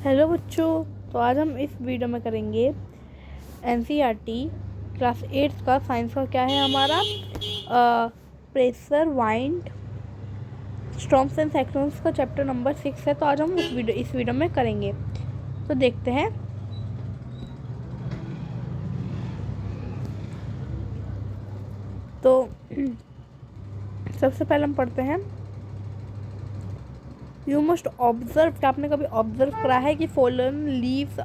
Hello बच्चों। तो आज हम इस वीडियो में करेंगे एनसीईआरटी क्लास 8 का साइंस का क्या है हमारा pressure wind storms and cyclones का चैप्टर नंबर 6 है। तो आज हम इस वीडियो में करेंगे। तो देखते हैं। तो सबसे पहले हम पढ़ते हैं यू मस्ट ऑब्जर्व। क्या आपने कभी ऑब्जर्व करा है कि fallen leaves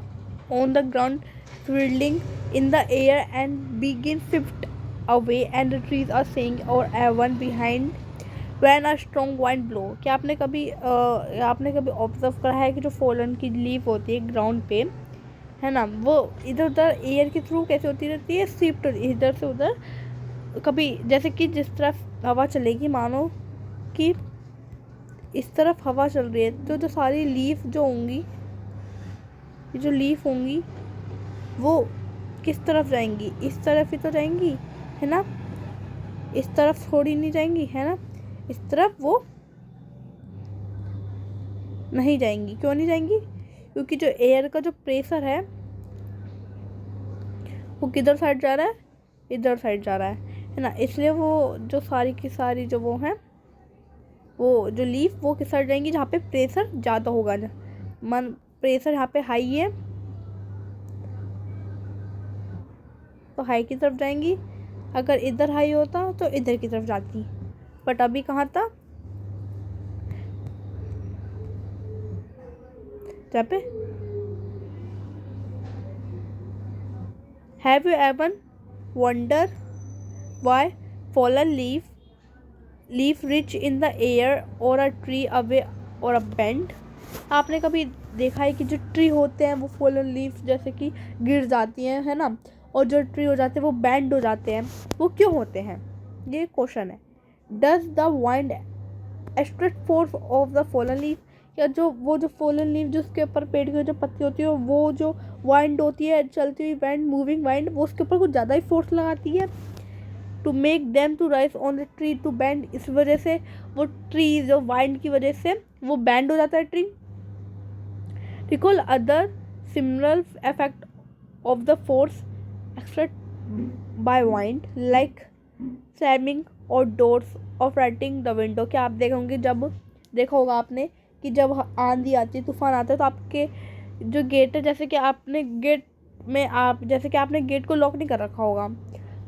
on the ground swirling in the air and begin shift away and the trees are saying or one behind when a strong wind blow। क्या आपने कभी ऑब्जर्व करा है कि जो फॉलन की लीफ होती है ग्राउंड पे, है ना, वो इधर उधर एयर के थ्रू कैसे होती रहती है, शिफ्ट इधर से उधर। कभी जैसे कि जिस तरफ हवा चलेगी, मानो कि इस तरफ हवा चल रही है तो जो सारी लीफ जो होंगी, ये जो लीफ होंगी वो किस तरफ जाएंगी? इस तरफ ही तो जाएंगी, है ना। इस तरफ थोड़ी नहीं जाएंगी, है ना। इस तरफ वो नहीं जाएंगी। क्यों नहीं जाएंगी? क्योंकि जो एयर का जो प्रेशर है वो किधर साइड जा रहा है? इधर साइड जा रहा है ना। इसलिए वो जो सारी की सारी जो वो है, वो जो लीफ वो किस साइड जाएंगी? जहाँ पे प्रेशर ज़्यादा होगा। मन प्रेशर यहाँ पे हाई है तो हाई की तरफ जाएंगी। अगर इधर हाई होता तो इधर की तरफ जाती। बट अभी कहाँ था? जहाँ पे have you ever wonder why fallen leaf rich in the air और अ ट्री अवे और अ बेंड। आपने कभी देखा है कि जो ट्री होते हैं वो फॉलन लीफ जैसे कि गिर जाती हैं, है ना, और जो ट्री हो जाते हैं वो बैंड हो जाते हैं। वो क्यों होते हैं? ये क्वेश्चन है। Does the wind extract force of the fallen leaf. या जो फॉलन लीफ जिसके ऊपर पेड़ की जो पत्ती होती है, वो जो वाइंड होती है, चलती हुई वाइंड, मूविंग वाइंड, वो उसके ऊपर कुछ ज़्यादा ही फोर्स लगाती है to make them to rise on the tree to bend. इस वजह से वो ट्री जो वाइंड की वजह से वो बैंड हो जाता है tree. Recall other similar effect of the force extract by wind like slamming और doors of writing the window. क्या आप देखेंगे, जब देखा होगा आपने कि जब आंधी आती है, तूफान आता है, तो आपके जो गेट है, जैसे कि आपने गेट को लॉक नहीं कर रखा होगा,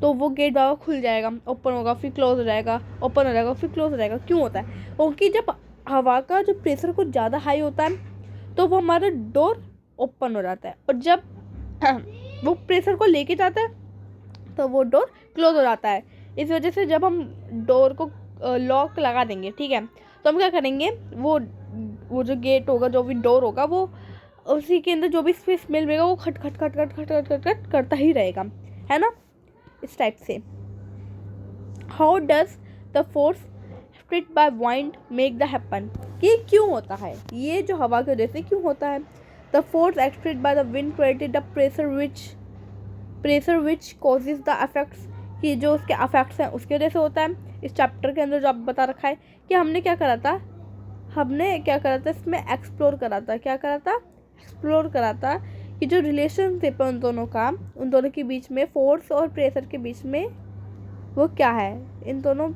तो वो गेट बाबा खुल जाएगा, ओपन होगा, फिर क्लोज हो जाएगा, ओपन हो जाएगा, फिर क्लोज हो जाएगा। क्यों होता है? क्योंकि जब हवा का जो प्रेशर कुछ ज़्यादा हाई होता है तो वो हमारा डोर ओपन हो जाता है, और जब वो प्रेशर को लेके जाता है तो वो डोर क्लोज हो जाता है। इस वजह से जब हम डोर को लॉक लगा देंगे, ठीक है, तो हम क्या करेंगे, वो जो गेट होगा, जो भी डोर होगा, वो उसी के अंदर जो भी स्पेस मिलेगा वो खट खट खट खट खट खट खट खट करता ही रहेगा, है ना, इस टाइप से। How does the force split by wind make the happen. ये क्यों होता है? ये जो हवा की वजह से क्यों होता है? The force exploit by the wind created the pressure which causes the effects. कि जो उसके अफेक्ट्स हैं उसकी वजह से होता है। इस चैप्टर के अंदर जो आप बता रखा है कि हमने क्या करा था इसमें एक्सप्लोर करा था। क्या करा था? एक्सप्लोर करा था कि जो रिलेशनशिप है उन दोनों के बीच में, फोर्स और प्रेशर के बीच में, वो क्या है, इन दोनों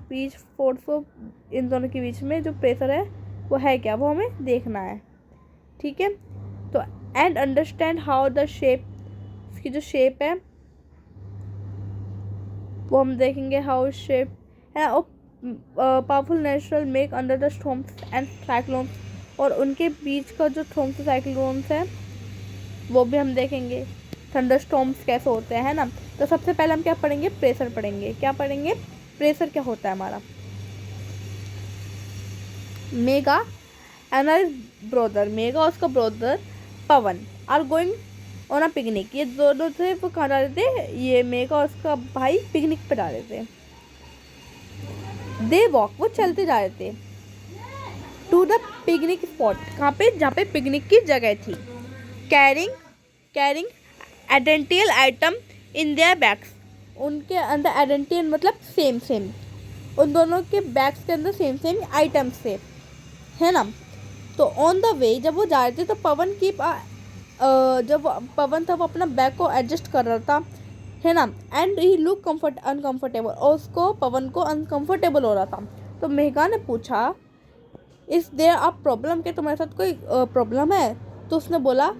के बीच में जो प्रेशर है वो है क्या, वो हमें देखना है, ठीक है। तो and understand how the shape, उसकी जो शेप है वो हम देखेंगे, हाउ शेप है। और powerful natural make under the storms and cyclones, और उनके बीच का जो स्टॉर्म्स और साइक्लोन्स है वो भी हम देखेंगे। थंडर स्टॉर्म्स कैसे होते हैं, है ना। तो सबसे पहले हम क्या पढ़ेंगे? प्रेशर पढ़ेंगे। क्या पढ़ेंगे? प्रेशर क्या होता है हमारा। मेगा एंड ब्रदर, मेगा और उसका brother Pawan are going on a picnic. ये दोनों थे, वो कहाँ जा रहे थे? ये मेगा और उसका भाई पिकनिक पे जा रहे थे। दे वॉक, वो चलते जा रहे थे, टू द पिकनिक स्पॉट, कहाँ पे? जहाँ पे पिकनिक की जगह थी। Carrying identical item in their bags, उनके अंदर आइडेंटिकल मतलब सेम, उन दोनों के बैग्स के अंदर सेम आइटम्स थे, है ना। तो ऑन द वे जब वो जा रहे थे तो जब पवन था वो अपना बैग को एडजस्ट कर रहा था, है ना, and he look comfort uncomfortable, और उसको पवन को अनकम्फर्टेबल हो रहा था। तो मेघा ने पूछा इस देयर आप प्रॉब्लम के, तुम्हारे साथ कोई प्रॉब्लम है? तो उसने बोला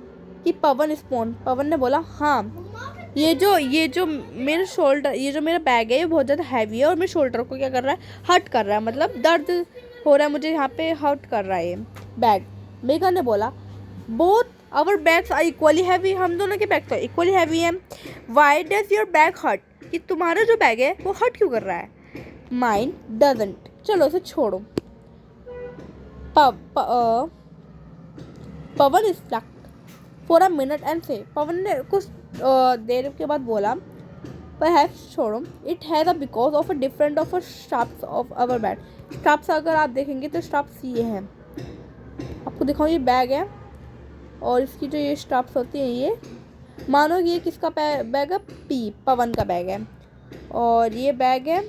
कि पवन ने बोला हाँ, ये जो मेरे शोल्डर, ये जो मेरा बैग है ये बहुत ज़्यादा हैवी है और मेरे शोल्डर को क्या कर रहा है, हर्ट कर रहा है, मतलब दर्द हो रहा है मुझे, यहाँ पे हर्ट कर रहा है ये बैग। मेघा ने बोला both our bags are equally heavy, हम दोनों के बैग तो इक्वली हैवी हैं। Why does your bag hurt, कि तुम्हारा जो बैग है वो हर्ट क्यों कर रहा है? माइन डजंट, चलो उसे छोड़ो। Pawan is for a minute and say, Pawan ने कुछ देर के बाद बोला परहैप्स छोड़ो, it has a because of a different of a straps of our bag. Straps अगर आप देखेंगे तो स्ट्रैप्स ये हैं, आपको दिखाऊँ, ये बैग है और इसकी जो ये स्ट्रैप्स होती हैं, ये मानो ये किसका बैग है, पवन का बैग है, और ये बैग है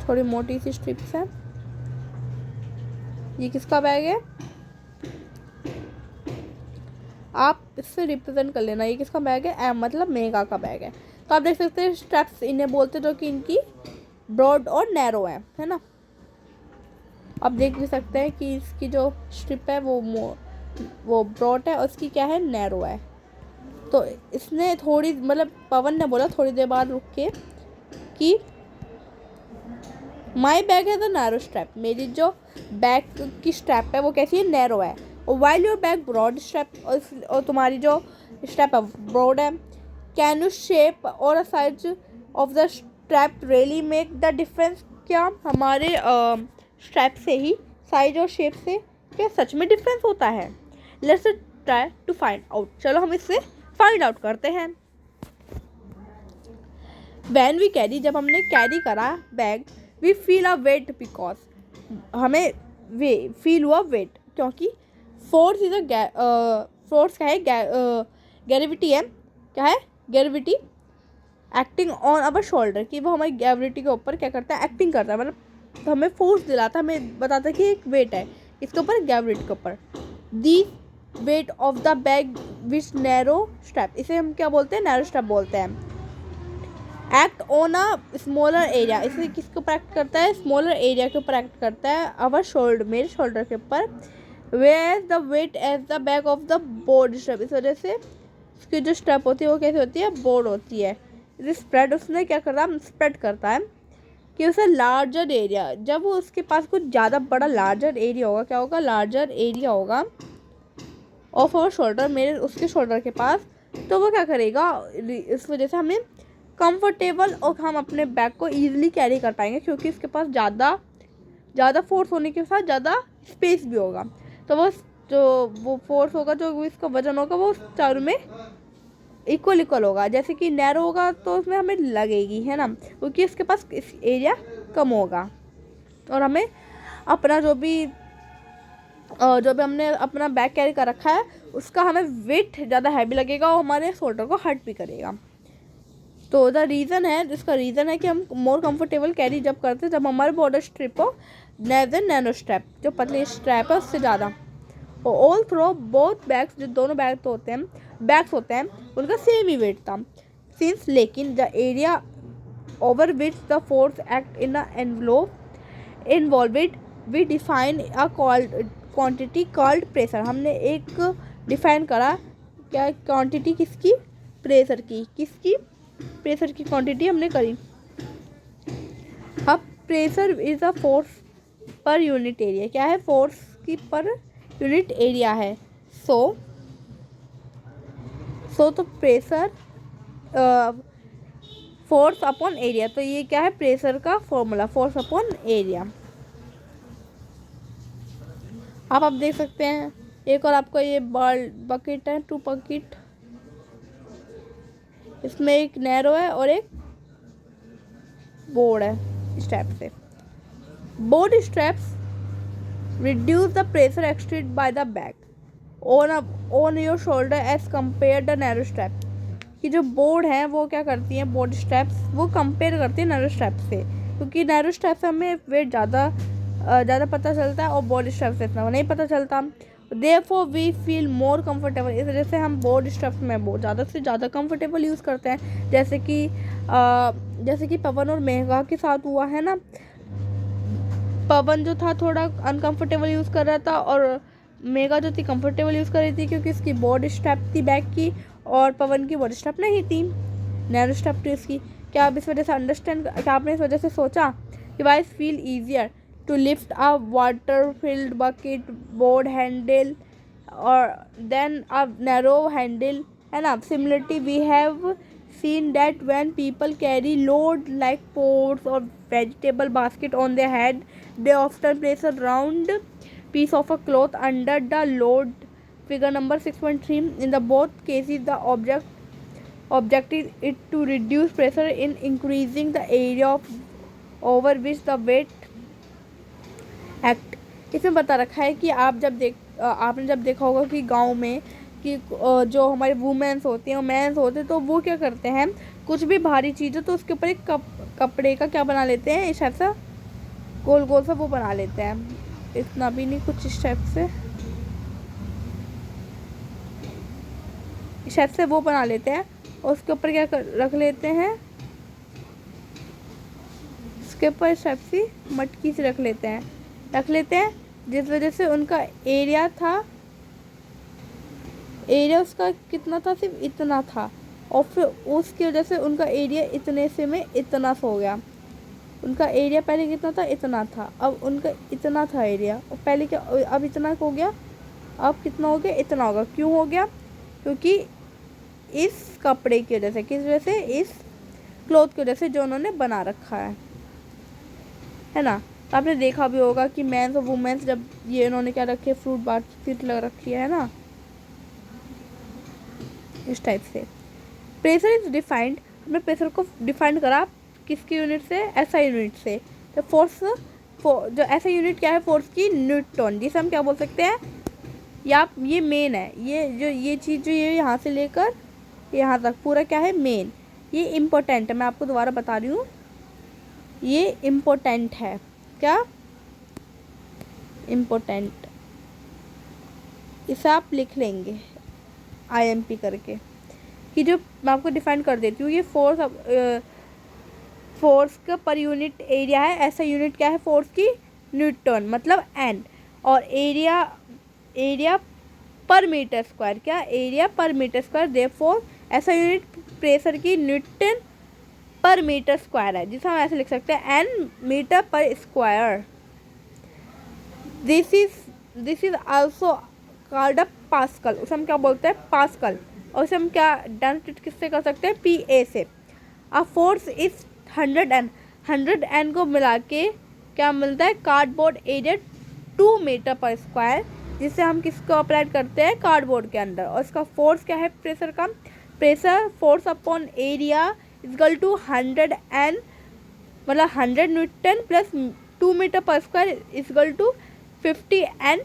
थोड़ी मोटी सी स्ट्रिप्स है, ये किसका बैग है, आप इससे रिप्रेजेंट कर लेना, ये किसका बैग है, एम मतलब मेघा का बैग है। तो आप देख सकते हैं स्ट्रैप्स इन्हें बोलते जो कि इनकी ब्रॉड और नैरो है ना। आप देख भी सकते हैं कि इसकी जो स्ट्रिप है वो ब्रॉड है और इसकी क्या है, नैरो है। तो इसने थोड़ी, मतलब पवन ने बोला थोड़ी देर बाद रुक के कि माई बैग है द नैरो स्ट्रैप, मेरी जो बैग की स्ट्रैप है वो कैसी है, नैरो है। और while your bag broad strap, और तुम्हारी जो स्ट्रैप है ब्रॉड है। कैन यू शेप और size of the strap really make the difference, क्या हमारे स्ट्रैप से ही साइज और शेप से क्या सच में डिफरेंस होता है? Let's try to find out, चलो हम इससे फाइंड आउट करते हैं। व्हेन वी कैरी, जब हमने कैरी करा bag, we feel a weight, because हमें फील हुआ वेट, क्योंकि फोर्स इज फोर्स क्या है, ग्रेविटी है, क्या है, gravity acting on our shoulder, कि वो हमारी ग्रेविटी के ऊपर क्या करता है, एक्टिंग करता है, मतलब तो हमें फोर्स दिलाता है, हमें बताता है कि एक वेट है इसके ऊपर, ग्रेविटी के ऊपर। The weight of the bag which narrow strap, इसे हम क्या बोलते हैं, नैरो स्ट्रैप बोलते हैं। Act on a smaller area, इसे किसके ऊपर एक्ट करता है, स्मॉलर एरिया के ऊपर एक्ट करता है, अवर शोल्डर, मेरे शोल्डर के ऊपर। Where the weight as the back of the broad strap, इस वजह से इसकी जो स्ट्रैप होती है वो कैसे होती है, बोर्ड होती है। स्प्रेड, उसने क्या करता है, स्प्रेड करता है कि उसे लार्जर एरिया, जब वो उसके पास कुछ ज़्यादा बड़ा लार्जर एरिया होगा, क्या होगा, लार्जर एरिया होगा ऑफ आवर शोल्डर, मेरे उसके शोल्डर के पास, तो वो क्या करेगा, इस वजह से हमें कंफर्टेबल और हम अपने बैग को ईजिली कैरी कर पाएंगे, क्योंकि इसके पास ज़्यादा फोर्स होने के साथ ज़्यादा स्पेस भी होगा। तो वो फोर्स होगा, जो इसका वजन होगा, वो चारों में इक्वल होगा। जैसे कि नैरो होगा तो उसमें हमें लगेगी, है ना, क्योंकि इसके पास एरिया कम होगा, और हमें अपना जो भी हमने अपना बैग कैरी कर रखा है उसका हमें वेट ज़्यादा हैवी लगेगा और हमारे शोल्डर को हर्ट भी करेगा। तो इसका रीज़न है कि हम मोर कंफर्टेबल कैरी जब करते हैं जब हमारे बॉर्डर स्ट्रिप हो देन नैनो स्ट्रैप, जो पतली स्ट्रैप है उससे ज़्यादा। और ऑल थ्रो बोथ बैग्स, जो दोनों बैग्स होते हैं उनका सेम ही वेट था। सिंस, लेकिन the area over which the force act in a envelope involved, we define a quantity called pressure, हमने एक डिफाइन करा, क्या क्वांटिटी किसकी, प्रेशर की क्वांटिटी हमने करी। अब pressure is a force per unit area, क्या है, फोर्स की पर यूनिट एरिया है। सो तो प्रेशर फोर्स अपॉन एरिया, तो ये क्या है, प्रेशर का फॉर्मूला, फोर्स अपॉन एरिया। आप देख सकते हैं एक और आपको ये बकेट है, 2 बकेट, इसमें एक नैरो है और एक बोर्ड है स्ट्रैप से। Broad straps reduce the pressure exerted by the bag on your shoulder as compare the narrow strap, कि जो बोर्ड है वो क्या करती हैं, बोर्ड स्ट्रैप्स वो कंपेयर करती है नैरो स्ट्रैप से, क्योंकि नैरो स्ट्रैप से हमें वेट ज़्यादा पता चलता है और बोर्ड स्ट्रैप से इतना नहीं पता चलता। Therefore we feel more comfortable, इस वजह से हम बोर्ड स्ट्रैप में बहुत ज़्यादा से ज़्यादा कंफर्टेबल यूज़ करते हैं। जैसे कि पवन और मेघा के साथ हुआ है ना, पवन जो था थोड़ा अनकंफर्टेबल यूज़ कर रहा था और मेघा जो थी कंफर्टेबल यूज़ कर रही थी, क्योंकि इसकी बोर्ड स्ट्रैप थी बैक की और पवन की बोर्ड स्ट्रैप नहीं थी, नैरो स्ट्रैप थी इसकी। क्या आप इस वजह से क्या आपने इस वजह से सोचा कि why feel easier to lift a water filled bucket broad handle और देन अ नैरो हैंडल, है ना। Similarly we have seen that when people carry load like pots or vegetable basket on their head, they often place a round piece of a cloth under the load. Figure number 6.3. In the both cases, the object is it to reduce pressure in increasing the area over which the weight act. इसमें बता रखा है कि आपने जब देखा होगा कि गांव में कि जो हमारे वुमेन्स होती हैं और मेंस होते हैं, तो वो क्या करते हैं, कुछ भी भारी चीज़ हो तो उसके ऊपर एक कपड़े का क्या बना लेते हैं, इस टाइप सा गोल गोल सा वो बना लेते हैं, इतना भी नहीं, कुछ इस टाइप से वो बना लेते हैं और उसके ऊपर रख लेते हैं, उसके ऊपर इस टाइप से मटकी से रख लेते हैं, जिस वजह से उनका एरिया उसका कितना था, सिर्फ इतना था, और फिर उसकी वजह से उनका एरिया इतने से में इतना सा हो गया। उनका एरिया पहले कितना था, इतना था, अब उनका इतना था एरिया, और पहले क्या, अब इतना हो गया, अब कितना हो गया, इतना होगा। क्यों हो गया, क्योंकि इस कपड़े की वजह से, किस वजह से, इस क्लॉथ की वजह से जो उन्होंने बना रखा है ना। तो आपने देखा भी होगा कि मेंस और वुमेन्स जब ये इन्होंने क्या रखे, फ्रूट बास्केट लग रखी है ना, इस टाइप से। प्रेशर इज डिफाइंड, हमने प्रेशर को डिफाइन करा किसकी यूनिट से, एसआई यूनिट से। तो फोर्स जो एसआई यूनिट क्या है, फोर्स की, न्यूटन, जिसे हम क्या बोल सकते हैं, या ये मेन है, ये चीज़ जो ये यहाँ से लेकर यहाँ तक पूरा क्या है, मेन, ये इम्पोर्टेंट है। मैं आपको दोबारा बता रही हूँ, ये इम्पोर्टेंट है, क्या इम्पोर्टेंट, इसे आप लिख लेंगे IMP करके, कि जो मैं आपको डिफाइन कर देती हूँ, ये फोर्स का पर यूनिट एरिया है, ऐसा यूनिट क्या है फोर्स की, न्यूटन, मतलब N, और एरिया पर मीटर स्क्वायर, क्या एरिया पर मीटर स्क्वायर, देयरफॉर ऐसा यूनिट प्रेशर की न्यूटन पर मीटर स्क्वायर है, जिसे हम ऐसे लिख सकते हैं N metre per square. This is also called a pascal, उसे हम क्या बोलते हैं, पास्कल, और उसे हम क्या डेनोटेट किससे कर सकते हैं, PA से। अ फोर्स इज 100 को मिला के क्या मिलता है, cardboard area 2 meter per square, जिससे हम किसको अप्लाई करते हैं, कार्डबोर्ड के अंदर। और इसका फोर्स क्या है, प्रेशर का, pressure force upon area equal to 100 मतलब 100 newton plus 2 meter per square equal to 50 N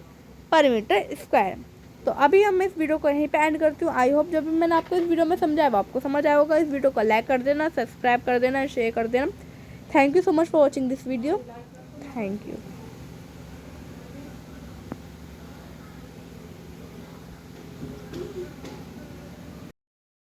per meter square. तो अभी हम इस वीडियो को यहीं पे एंड करती हूँ। आई होप जब भी मैंने आपको इस वीडियो में समझाया वो आपको समझ आया होगा। इस वीडियो को लाइक कर देना, सब्सक्राइब कर देना, शेयर कर देना। Thank you so much for watching this video. Thank you.